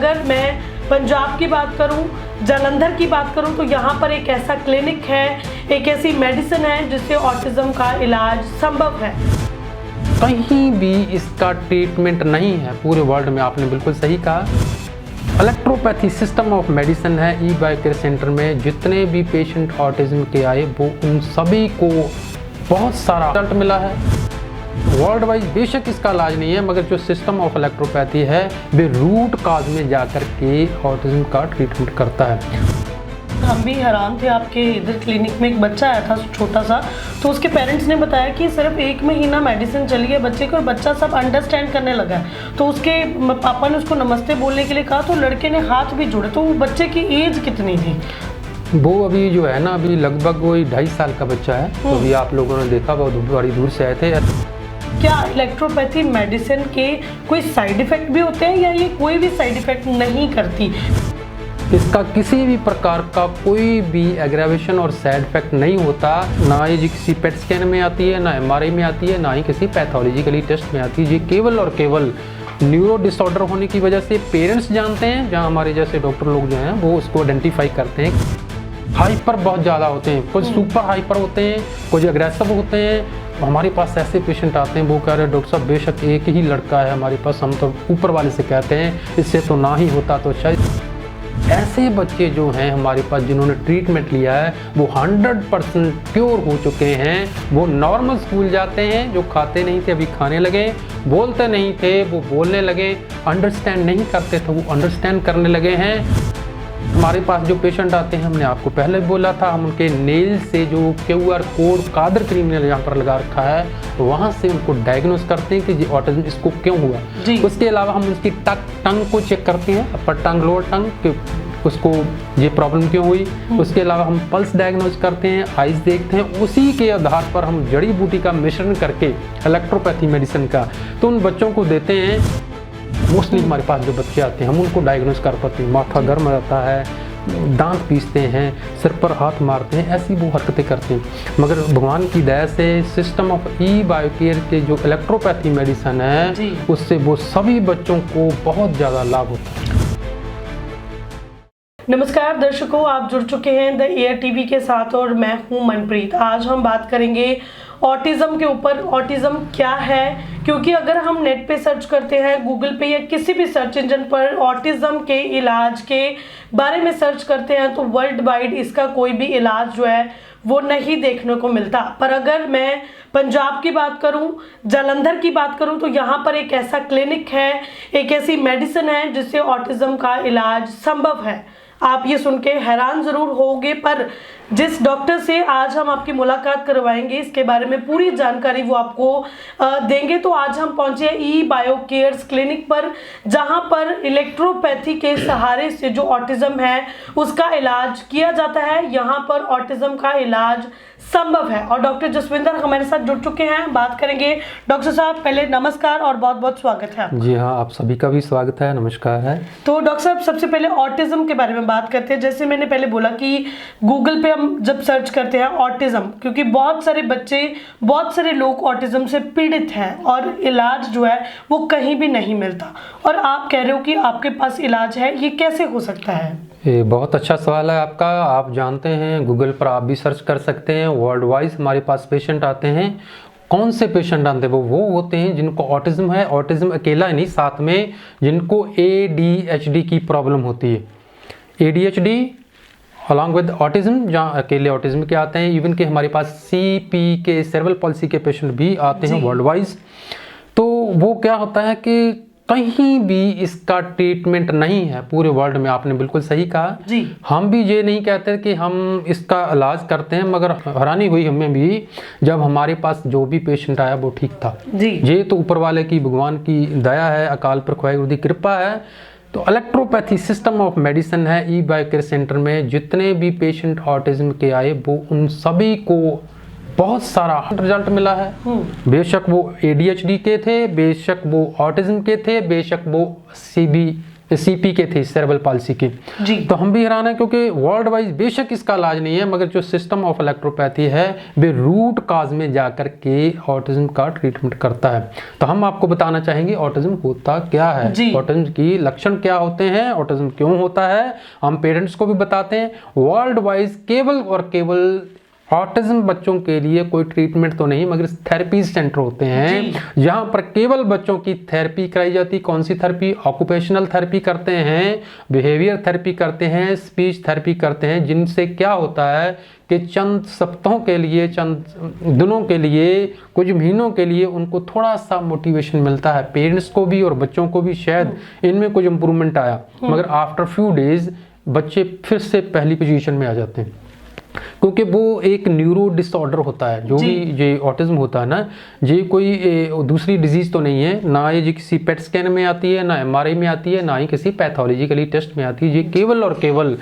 अगर मैं पंजाब की बात करूं, जालंधर की बात करूं, तो यहाँ पर एक ऐसा क्लिनिक है, एक ऐसी मेडिसिन है जिससे ऑटिज्म का इलाज संभव है। कहीं भी इसका ट्रीटमेंट नहीं है पूरे वर्ल्ड में, आपने बिल्कुल सही कहा। इलेक्ट्रोपैथी सिस्टम ऑफ मेडिसिन है ई बायो केयर सेंटर में। जितने भी पेशेंट ऑटिज्म के आए वो उन सभी को बहुत सारा रिजल्ट मिला है। वर्ल्ड वाइज बेशक इसका इलाज नहीं है, मगर जो सिस्टम ऑफ इलेक्ट्रोपैथी है वे रूट काज में जाकर के ऑटिज्म का ट्रीटमेंट करता है। हम भी हैरान थे, आपके इधर क्लिनिक में एक बच्चा आया था छोटा सा, तो उसके पेरेंट्स ने बताया कि सिर्फ 1 महीना मेडिसिन चली है बच्चे को और बच्चा सब अंडरस्टैंड करने लगा है। तो उसके पापा ने उसको नमस्ते बोलने के लिए कहा तो लड़के ने हाथ भी जोड़े। तो वो बच्चे की एज कितनी थी? वो अभी जो है ना, अभी लगभग वही 2.5 साल का बच्चा है। तो अभी आप लोगों ने देखा वो बड़ी दूर से आए थे। क्या इलेक्ट्रोपैथी मेडिसिन के कोई साइड इफेक्ट भी होते हैं या ये कोई भी साइड इफेक्ट नहीं करती? इसका किसी भी प्रकार का कोई भी एग्रेवेशन और साइड इफेक्ट नहीं होता। ना ये किसी पेट स्कैन में आती है, ना एमआरआई में आती है, ना ही किसी पैथोलॉजिकली टेस्ट में आती है। ये केवल और केवल न्यूरो डिसऑर्डर होने की वजह से पेरेंट्स जानते हैं, जहाँ हमारे जैसे डॉक्टर लोग जो हैं वो उसको आइडेंटिफाई करते हैं। हाइपर बहुत ज़्यादा होते हैं, कुछ सुपर हाइपर होते हैं, कुछ एग्रेसिव होते हैं। हमारे पास ऐसे पेशेंट आते हैं वो कह रहे हैं डॉक्टर साहब बेशक एक ही लड़का है हमारे पास, हम तो ऊपर वाले से कहते हैं इससे तो ना ही होता तो शायद। ऐसे बच्चे जो हैं हमारे पास जिन्होंने ट्रीटमेंट लिया है वो 100% प्योर हो चुके हैं। वो नॉर्मल स्कूल जाते हैं, जो खाते नहीं थे अभी खाने लगे, बोलते नहीं थे वो बोलने लगे, अंडरस्टैंड नहीं करते थे वो अंडरस्टैंड करने लगे हैं। हमारे पास जो पेशेंट आते हैं, हमने आपको पहले बोला था, हम उनके नेल से जो QR कोड कादर क्रीम ने यहाँ पर लगा रखा है वहाँ से उनको डायग्नोस करते हैं कि ये ऑटिज्म इसको क्यों हुआ। उसके अलावा हम उसकी टंग को चेक करते हैं, अपर टंग लोअर टंग, कि उसको ये प्रॉब्लम क्यों हुई। उसके अलावा हम पल्स डायग्नोस करते हैं, आइज देखते हैं। उसी के आधार पर हम जड़ी बूटी का मिश्रण करके इलेक्ट्रोपैथी मेडिसिन का तो उन बच्चों को देते हैं। मोस्टली हमारे पास जो बच्चे आते हैं हम उनको डायग्नोस कर पाते हैं। माथा गर्म रहता है, दांत पीसते हैं, सिर पर हाथ मारते हैं, ऐसी वो हरकतें करते हैं। मगर भगवान की दया से system of E bio care के जो इलेक्ट्रोपैथी मेडिसिन है उससे वो सभी बच्चों को बहुत ज़्यादा लाभ होता है। नमस्कार दर्शकों, आप जुड़ चुके हैं द एयर टीवी के साथ और मैं हूं मनप्रीत। आज हम बात करेंगे ऑटिज्म के ऊपर। ऑटिज्म क्या है, क्योंकि अगर हम नेट पे सर्च करते हैं, गूगल पे या किसी भी सर्च इंजन पर ऑटिज्म के इलाज के बारे में सर्च करते हैं तो वर्ल्ड वाइड इसका कोई भी इलाज जो है वो नहीं देखने को मिलता। पर अगर मैं पंजाब की बात करूं, जालंधर की बात करूं, तो यहाँ पर एक ऐसा क्लिनिक है, एक ऐसी मेडिसिन है जिससे ऑटिज्म का इलाज संभव है। आप ये सुन के हैरान ज़रूर होंगे, पर जिस डॉक्टर से आज हम आपकी मुलाकात करवाएंगे इसके बारे में पूरी जानकारी वो आपको देंगे। तो आज हम पहुंचे ई बायो केयर्स क्लिनिक पर, जहां पर इलेक्ट्रोपैथी के सहारे से जो ऑटिज्म है उसका इलाज किया जाता है। यहां पर ऑटिज्म का इलाज संभव है और डॉक्टर जसविंदर हमारे साथ जुड़ चुके हैं। बात करेंगे। डॉक्टर साहब पहले नमस्कार और बहुत बहुत स्वागत है। जी हाँ, आप सभी का भी स्वागत है, नमस्कार है। तो डॉक्टर साहब सबसे पहले ऑटिज्म के बारे में बात करते हैं। जैसे मैंने पहले बोला कि गूगल पे हम जब सर्च करते हैं ऑटिज्म, क्योंकि बहुत सारे बच्चे, बहुत सारे लोग ऑटिज्म से पीड़ित हैं और इलाज जो है वो कहीं भी नहीं मिलता, और आप कह रहे हो कि आपके पास इलाज है, ये कैसे हो सकता है? ये बहुत अच्छा सवाल है आपका। आप जानते हैं गूगल पर आप भी सर्च कर सकते हैं, वर्ल्ड वाइज हमारे पास पेशेंट आते हैं। कौन से पेशेंट आते हैं? वो होते हैं जिनको ऑटिज्म है, ऑटिज्म अकेला ही नहीं, साथ में जिनको ADHD की प्रॉब्लम होती है। ADHD अलॉन्ग विद ऑटिज्म, जहाँ अकेले ऑटिज्म के आते हैं। इवन के हमारे पास CP के सेरेब्रल पॉलिसी के पेशेंट भी आते हैं वर्ल्ड वाइज। तो वो क्या होता है कि कहीं भी इसका ट्रीटमेंट नहीं है पूरे वर्ल्ड में, आपने बिल्कुल सही कहा। हम भी ये नहीं कहते कि हम इसका इलाज करते हैं, मगर हैरानी हुई हमें भी जब हमारे पास जो भी पेशेंट आया वो ठीक था। ये तो ऊपर वाले की, भगवान की दया है, अकाल पुरख वाहिगुरू की कृपा है। तो इलेक्ट्रोपैथी सिस्टम ऑफ मेडिसिन है ई बायो केयर सेंटर में। जितने भी पेशेंट ऑटिज्म के आए वो उन सभी को बहुत सारा रिजल्ट मिला है। बेशक वो ADHD के थे, बेशक वो ऑटिज्म के थे, बेशक वो CB सीपी के थे, सेरेब्रल पाल्सी के। जी। तो हम भी हैरान है क्योंकि वर्ल्ड वाइज बेशक इसका इलाज नहीं है, मगर जो सिस्टम ऑफ इलेक्ट्रोपैथी है वे रूट काज में जाकर के ऑटिज्म का ट्रीटमेंट करता है। तो हम आपको बताना चाहेंगे ऑटिज्म होता क्या है, ऑटिज्म की लक्षण क्या होते हैं, ऑटिज्म क्यों होता है, हम पेरेंट्स को भी बताते हैं। वर्ल्ड वाइज केवल और केवल ऑटिज्म बच्चों के लिए कोई ट्रीटमेंट तो नहीं, मगर थेरेपी सेंटर होते हैं जहां पर केवल बच्चों की थेरेपी कराई जाती है। कौन सी थेरेपी? ऑक्यूपेशनल थेरेपी करते हैं, बिहेवियर थेरेपी करते हैं, स्पीच थेरेपी करते हैं, जिनसे क्या होता है कि चंद सप्ताहों के लिए, चंद दिनों के लिए, कुछ महीनों के लिए उनको थोड़ा सा मोटिवेशन मिलता है, पेरेंट्स को भी और बच्चों को भी। शायद इनमें कुछ इम्प्रूवमेंट आया, मगर आफ्टर फ्यू डेज बच्चे फिर से पहली पोजीशन में आ जाते हैं, क्योंकि वो एक न्यूरो डिसऑर्डर होता है। जो भी ये ऑटिज्म होता है ना, ये कोई दूसरी डिजीज तो नहीं है, ना ये किसी पेट स्कैन में आती है, ना एमआरआई में आती है, ना ही किसी पैथोलॉजिकली टेस्ट में आती है। ये केवल और केवल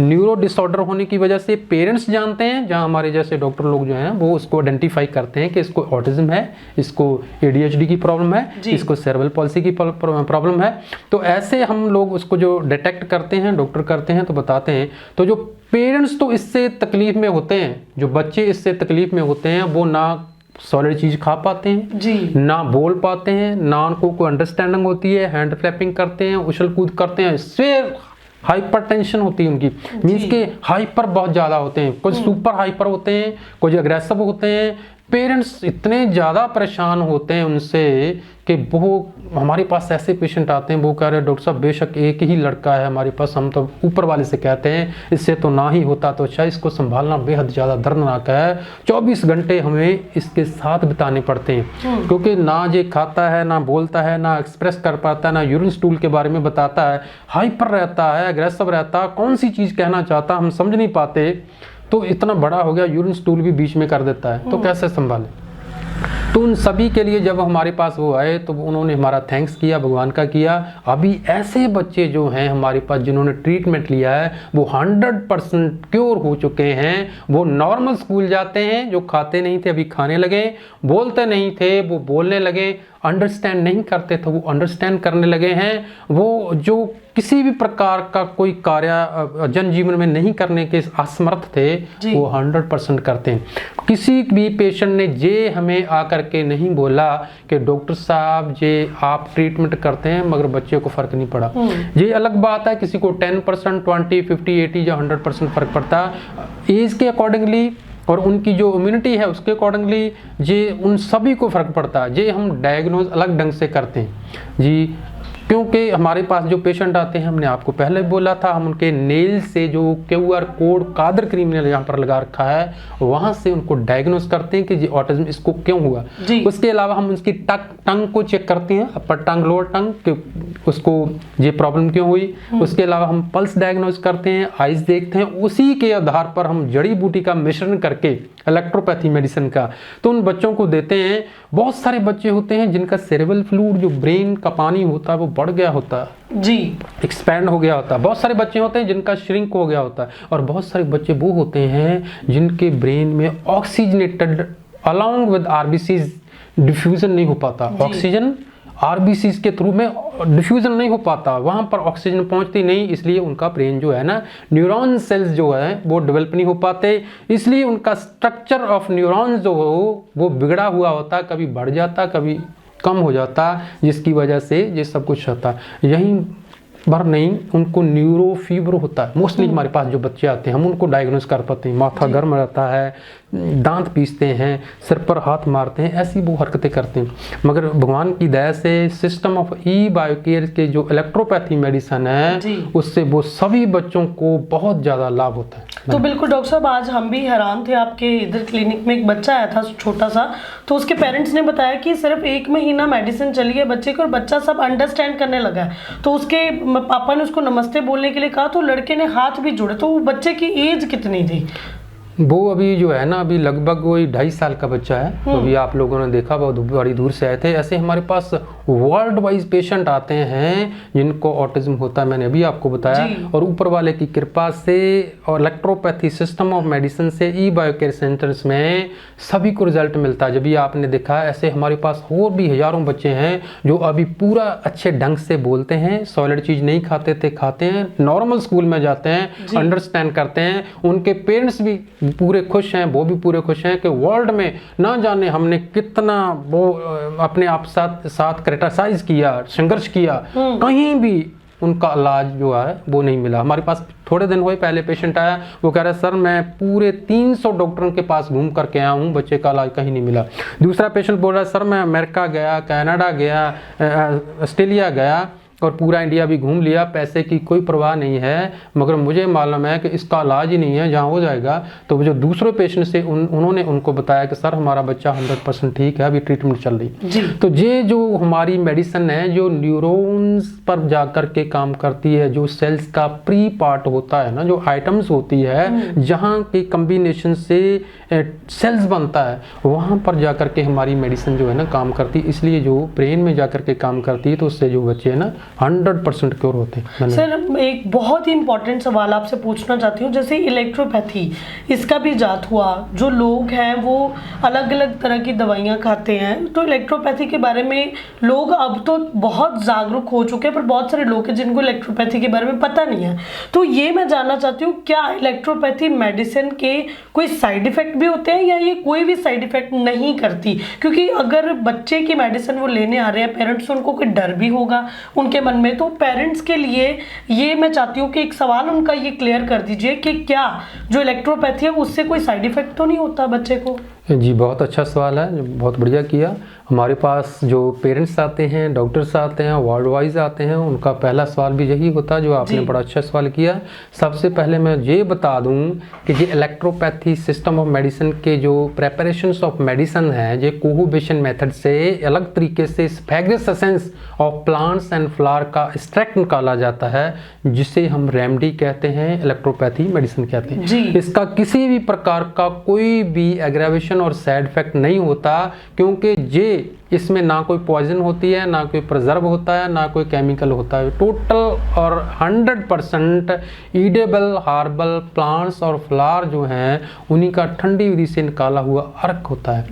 न्यूरो डिसऑर्डर होने की वजह से पेरेंट्स जानते हैं, जहां हमारे जैसे डॉक्टर लोग जो हैं वो उसको आइडेंटिफाई करते हैं कि इसको ऑटिज्म है, इसको एडीएचडी की प्रॉब्लम है, इसको सेरेब्रल पॉल्सी की प्रॉब्लम है। तो ऐसे हम लोग उसको जो डिटेक्ट करते हैं, डॉक्टर करते हैं, तो बताते हैं। तो जो पेरेंट्स तो इससे तकलीफ में होते हैं, जो बच्चे इससे तकलीफ में होते हैं, वो ना सॉलिड चीज खा पाते हैं जी, ना बोल पाते हैं, ना उनको कोई अंडरस्टैंडिंग होती है, हैंड फ्लैपिंग करते हैं, उछल कूद करते हैं, इससे हाइपरटेंशन होती है उनकी, मीन्स के हाइपर बहुत ज़्यादा होते हैं, कुछ सुपर हाइपर होते हैं, कुछ अग्रेसिव होते हैं। पेरेंट्स इतने ज़्यादा परेशान होते हैं उनसे कि वो हमारे पास ऐसे पेशेंट आते हैं, वो कह रहे हैं डॉक्टर साहब बेशक एक ही लड़का है हमारे पास, हम तो ऊपर वाले से कहते हैं इससे तो ना ही होता तो अच्छा, इसको संभालना बेहद ज़्यादा दर्दनाक है। 24 घंटे हमें इसके साथ बिताने पड़ते हैं, क्योंकि ना ये खाता है, ना बोलता है, ना एक्सप्रेस कर पाता है, ना यूरिन स्टूल के बारे में बताता है, हाइपर रहता है, अग्रेसिव रहता है, कौन सी चीज़ कहना चाहता हम समझ नहीं पाते। तो इतना बड़ा हो गया, यूरिन स्टूल भी बीच में कर देता है, तो कैसे संभालें। तो उन सभी के लिए जब हमारे पास वो आए तो उन्होंने हमारा थैंक्स किया, भगवान का किया। अभी ऐसे बच्चे जो हैं हमारे पास जिन्होंने ट्रीटमेंट लिया है वो 100% क्योर हो चुके हैं, वो नॉर्मल स्कूल जाते हैं, जो खाते नहीं थे अभी खाने लगे, बोलते नहीं थे वो बोलने लगे, अंडरस्टैंड नहीं करते थे वो अंडरस्टैंड करने लगे हैं, वो जो किसी भी प्रकार का कोई कार्य जनजीवन में नहीं करने के असमर्थ थे वो 100% करते हैं। किसी भी पेशेंट ने ये हमें आकर के नहीं बोला कि डॉक्टर साहब ये आप ट्रीटमेंट करते हैं मगर बच्चे को फर्क नहीं पड़ा। ये अलग बात है, किसी को 10%, 20, 50, 80 या 100% फर्क पड़ता है एज के अकॉर्डिंगली, और उनकी जो इम्यूनिटी है उसके अकॉर्डिंगली ये उन सभी को फ़र्क पड़ता है। ये हम डायग्नोज अलग ढंग से करते हैं जी, क्योंकि हमारे पास जो पेशेंट आते हैं, हमने आपको पहले बोला था, हम उनके नेल से जो QR कोड कादर क्रीम ने यहाँ पर लगा रखा है वहाँ से उनको डायग्नोज करते हैं कि जी ऑटिज्म इसको क्यों हुआ। उसके अलावा हम उसकी टंग को चेक करते हैं, अपर टंग, लोअर टंग, कि उसको ये प्रॉब्लम क्यों हुई। उसके अलावा हम पल्स डायग्नोज करते हैं, आइज देखते हैं, उसी के आधार पर हम जड़ी बूटी का मिश्रण करके इलेक्ट्रोपैथी मेडिसिन का तो उन बच्चों को देते हैं। बहुत सारे बच्चे होते हैं जिनका सेरेब्रल फ्लूइड, जो ब्रेन का पानी होता है, वो बढ़ गया होता है जी, एक्सपैंड हो गया होता है। बहुत सारे बच्चे होते हैं जिनका श्रिंक हो गया होता है, और बहुत सारे बच्चे वो होते हैं जिनके ब्रेन में oxygenated along with RBCs diffusion नहीं हो पाता, ऑक्सीजन आरबीसीज के थ्रू में डिफ्यूजन नहीं हो पाता, वहाँ पर ऑक्सीजन पहुँचती नहीं, इसलिए उनका ब्रेन जो है ना, न्यूरॉन सेल्स जो है वो डेवलप नहीं हो पाते, इसलिए उनका स्ट्रक्चर ऑफ न्यूरॉन्स जो हो वो बिगड़ा हुआ होता, कभी बढ़ जाता कभी कम हो जाता, जिसकी वजह से ये सब कुछ होता। यहीं भर नहीं, उनको न्यूरो फीवर होता है। मोस्टली हमारे पास जो बच्चे आते हैं हम उनको डायग्नोस कर पाते हैं, माथा गर्म रहता है, दांत पीसते हैं, सिर पर हाथ मारते हैं, ऐसी वो हरकतें करते हैं। मगर भगवान की दया से सिस्टम ऑफ ई बायोकेयर के जो इलेक्ट्रोपैथी मेडिसिन है उससे वो सभी बच्चों को बहुत ज़्यादा लाभ होता है। तो बिल्कुल डॉक्टर साहब, आज हम भी हैरान थे, आपके इधर क्लिनिक में एक बच्चा आया था छोटा सा, तो उसके पेरेंट्स ने बताया कि सिर्फ 1 महीना मेडिसिन चली है बच्चे को और बच्चा सब अंडरस्टैंड करने लगा है। तो उसके पापा ने उसको नमस्ते बोलने के लिए कहा तो लड़के ने हाथ भी जोड़े। तो वो बच्चे की एज कितनी थी? वो अभी जो है ना, अभी लगभग वही 2.5 साल का बच्चा है। तो अभी आप लोगों ने देखा बहुत बड़ी दूर से आए थे। ऐसे हमारे पास वर्ल्ड वाइज पेशेंट आते हैं जिनको ऑटिज्म होता है, मैंने अभी आपको बताया। और ऊपर वाले की कृपा से और इलेक्ट्रोपैथी सिस्टम ऑफ मेडिसिन से ई बायो केयर सेंटर्स में सभी को रिजल्ट मिलता है। जब भी आपने देखा, ऐसे हमारे पास और भी हजारों बच्चे हैं जो अभी पूरा अच्छे ढंग से बोलते हैं, सॉलिड चीज नहीं खाते थे, खाते हैं, नॉर्मल स्कूल में जाते हैं, अंडरस्टैंड करते हैं, उनके पेरेंट्स भी पूरे खुश हैं, वो भी पूरे खुश हैं कि वर्ल्ड में ना जाने हमने कितना वो अपने आप साथ क्रिटिसाइज किया, संघर्ष किया, कहीं भी उनका इलाज जो है वो नहीं मिला। हमारे पास थोड़े दिन हुए पहले पेशेंट आया, वो कह रहा है सर मैं पूरे 300 डॉक्टरों के पास घूम करके आया हूँ, बच्चे का इलाज कहीं नहीं मिला। दूसरा पेशेंट बोल रहा है सर मैं अमेरिका गया, कनाडा गया, ऑस्ट्रेलिया गया और पूरा इंडिया भी घूम लिया, पैसे की कोई परवाह नहीं है, मगर मुझे मालूम है कि इसका इलाज ही नहीं है, जहाँ हो जाएगा। तो जो दूसरे पेशेंट से उन्होंने उनको बताया कि सर हमारा बच्चा 100% ठीक है, अभी ट्रीटमेंट चल रही। तो ये जो हमारी मेडिसिन है जो न्यूरॉन्स पर जा कर के काम करती है, जो सेल्स का प्री पार्ट होता है ना, जो आइटम्स होती है जहाँ के कम्बिनेशन से सेल्स बनता है, वहाँ पर जा कर के हमारी मेडिसिन जो है ना काम करती है। इसलिए जो ब्रेन में जा कर के काम करती है तो उससे जो बच्चे है ना 100% क्योर होते हैं। सर एक बहुत ही इंपॉर्टेंट सवाल आपसे पूछना चाहती हूँ, जैसे इलेक्ट्रोपैथी इसका भी जात हुआ, जो लोग हैं वो अलग अलग तरह की दवाइयाँ खाते हैं, तो इलेक्ट्रोपैथी के बारे में लोग अब तो बहुत जागरूक हो चुके हैं, पर बहुत सारे लोग हैं जिनको इलेक्ट्रोपैथी के बारे में पता नहीं है। तो ये मैं जानना चाहती हूँ, क्या इलेक्ट्रोपैथी मेडिसिन के कोई साइड इफेक्ट भी होते हैं या ये कोई भी साइड इफेक्ट नहीं करती? क्योंकि अगर बच्चे की मेडिसिन वो लेने आ रहे हैं पेरेंट्स, उनको कोई डर भी होगा उनके मन में, तो पेरेंट्स के लिए ये मैं चाहती हूँ कि एक सवाल उनका ये क्लियर कर दीजिए कि क्या जो इलेक्ट्रोपैथी है उससे कोई साइड इफेक्ट तो नहीं होता बच्चे को? जी बहुत अच्छा सवाल है, बहुत बढ़िया किया। हमारे पास जो पेरेंट्स आते हैं, डॉक्टर्स आते हैं, वर्ल्ड वाइज आते हैं, उनका पहला सवाल भी यही होता है जो आपने बड़ा अच्छा सवाल किया। सबसे पहले मैं ये बता दूं कि ये इलेक्ट्रोपैथी सिस्टम ऑफ मेडिसिन के जो प्रेपरेशंस ऑफ मेडिसिन है, ये कोहुबेशन मेथड से अलग तरीके से स्फैगस essence of plants and flower का एक्सट्रैक्ट निकाला जाता है, जिसे हम रेमेडी कहते हैं, इलेक्ट्रोपैथी मेडिसिन कहते हैं। इसका किसी भी प्रकार का कोई भी एग्रेवेशन और साइड इफेक्ट नहीं होता, क्योंकि ये इसमें ना कोई पॉइजन होती है, ना कोई प्रिजर्व होता है, ना कोई केमिकल होता है। टोटल और 100% ईडेबल हार्बल प्लांट्स और फ्लावर जो हैं उन्हीं का ठंडी विधि से निकाला हुआ अर्क होता है।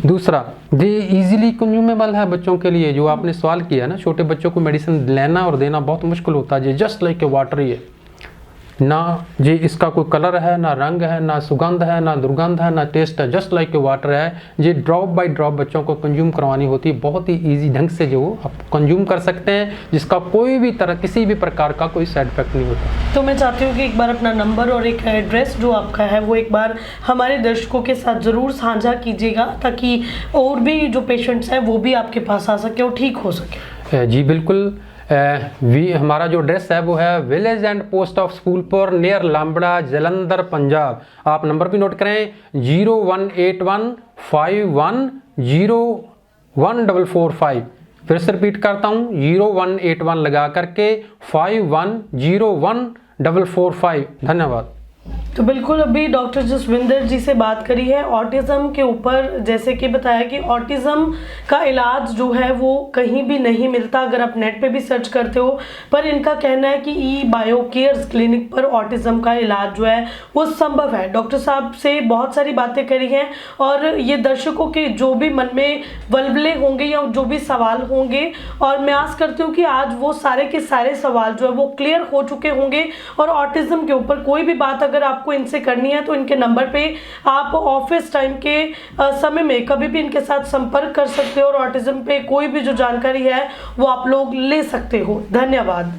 दूसरा, ये इजीली कंज्यूमेबल है बच्चों के लिए। जो आपने सवाल किया ना, छोटे बच्चों को मेडिसिन लेना और देना बहुत मुश्किल होता है। ये जस्ट लाइक ए वाटर ही है, ना ये इसका कोई कलर है, ना रंग है, ना सुगंध है, ना दुर्गंध है, ना टेस्ट है, जस्ट लाइक ए वाटर है। ये ड्रॉप बाय ड्रॉप बच्चों को कंज्यूम करवानी होती है, बहुत ही इजी ढंग से जो आप कंज्यूम कर सकते हैं, जिसका कोई भी तरह किसी भी प्रकार का कोई साइड इफेक्ट नहीं होता। तो मैं चाहती हूँ कि एक बार अपना नंबर और एक एड्रेस जो आपका है वो एक बार हमारे दर्शकों के साथ ज़रूर साझा कीजिएगा, ताकि और भी जो पेशेंट्स हैं वो भी आपके पास आ सके और ठीक हो सके। जी बिल्कुल। हमारा जो एड्रेस है वो है विलेज एंड पोस्ट ऑफ स्कूलपुर नियर लामबड़ा, जलंधर, पंजाब। आप नंबर भी नोट करें 018151014445। फिर से रिपीट करता हूँ 0181 लगा करके 51014445। धन्यवाद। तो बिल्कुल अभी डॉक्टर जसविंदर जी से बात करी है ऑटिज़म के ऊपर, जैसे कि बताया कि ऑटिज़म का इलाज जो है वो कहीं भी नहीं मिलता, अगर आप नेट पे भी सर्च करते हो, पर इनका कहना है कि ई बायो केयर्स क्लिनिक पर ऑटिज़म का इलाज जो है वो संभव है। डॉक्टर साहब से बहुत सारी बातें करी हैं और ये दर्शकों के जो भी मन में वल्वले होंगे या जो भी सवाल होंगे, और मैं आस करती हूँ कि आज वो सारे के सारे सवाल जो है वो क्लियर हो चुके होंगे। और ऑटिज़म के ऊपर कोई भी बात अगर आपको इनसे करनी है तो इनके नंबर पे आप ऑफिस टाइम के समय में कभी भी इनके साथ संपर्क कर सकते हो और ऑटिज्म पे कोई भी जो जानकारी है वो आप लोग ले सकते हो। धन्यवाद।